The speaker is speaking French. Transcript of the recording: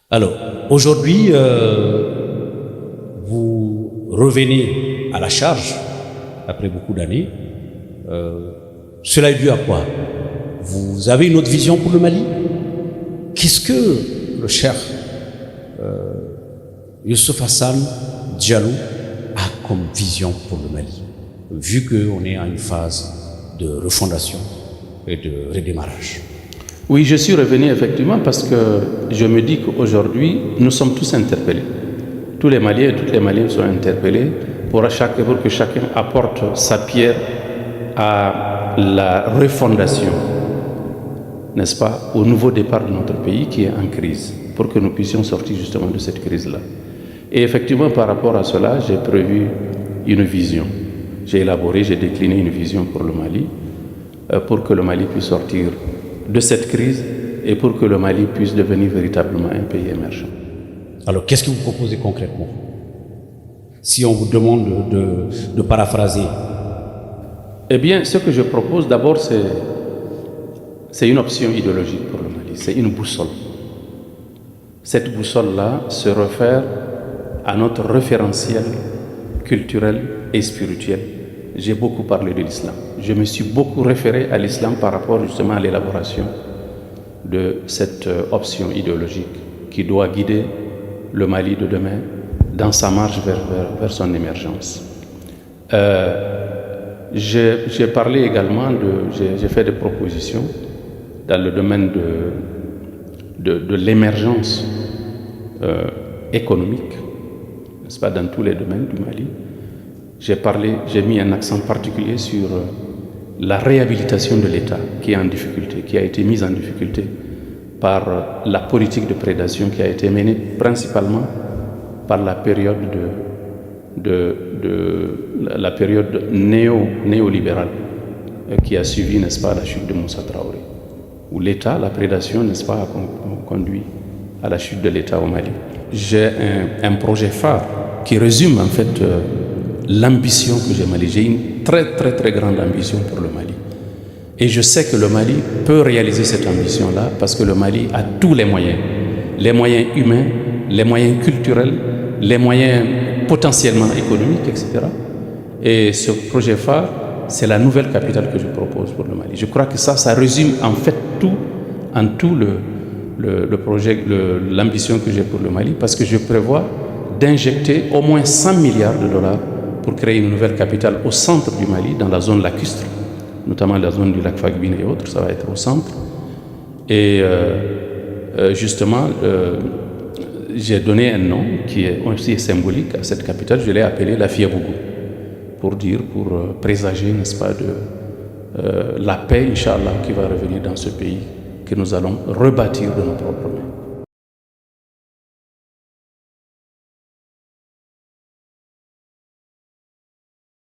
Alors, aujourd'hui, vous revenez à la charge, après beaucoup d'années. Cela est dû à quoi? Vous avez une autre vision pour le Mali? Qu'est-ce que le cher Youssouf Hassan Diallo a comme vision pour le Mali, vu qu'on est en une phase de refondation et de redémarrage? Oui, je suis revenu effectivement parce que je me dis qu'aujourd'hui, nous sommes tous interpellés. Tous les Maliens et toutes les Maliennes sont interpellés pour que chacun apporte sa pierre à la refondation, n'est-ce pas, au nouveau départ de notre pays qui est en crise, pour que nous puissions sortir justement de cette crise-là. Et effectivement, par rapport à cela, j'ai prévu une vision. J'ai élaboré, j'ai décliné une vision pour le Mali, pour que le Mali puisse sortir de cette crise et pour que le Mali puisse devenir véritablement un pays émergent. Alors, qu'est-ce que vous proposez concrètement? Si on vous demande de paraphraser. Eh bien, ce que je propose d'abord, c'est une option idéologique pour le Mali, c'est une boussole. Cette boussole-là se réfère à notre référentiel culturel et spirituel. J'ai beaucoup parlé de l'islam. Je me suis beaucoup référé à l'islam par rapport justement à l'élaboration de cette option idéologique qui doit guider le Mali de demain dans sa marche vers son émergence. J'ai parlé également j'ai fait des propositions dans le domaine de l'émergence économique, n'est-ce pas, dans tous les domaines du Mali. J'ai mis un accent particulier sur la réhabilitation de l'État qui est en difficulté, qui a été mise en difficulté par la politique de prédation qui a été menée principalement par la période la période néolibérale qui a suivi, n'est-ce pas, la chute de Moussa Traoré, où l'État, la prédation, n'est-ce pas, a conduit à la chute de l'État au Mali. J'ai un projet phare qui résume en fait l'ambition que j'ai au Mali. J'ai une très grande ambition pour le Mali. Et je sais que le Mali peut réaliser cette ambition-là parce que le Mali a tous les moyens humains, les moyens culturels, les moyens potentiellement économiques, etc. Et ce projet phare, c'est la nouvelle capitale que je propose pour le Mali. Je crois que ça résume en fait tout le projet, l'ambition que j'ai pour le Mali, parce que je prévois d'injecter au moins 100 milliards de dollars pour créer une nouvelle capitale au centre du Mali, dans la zone lacustre, notamment la zone du lac Fagbine et autres, ça va être au centre. Et justement, j'ai donné un nom qui est aussi symbolique à cette capitale, je l'ai appelé la Fiabougou, pour présager, n'est-ce pas, de la paix, Inch'Allah, qui va revenir dans ce pays, que nous allons rebâtir de nos propres mains.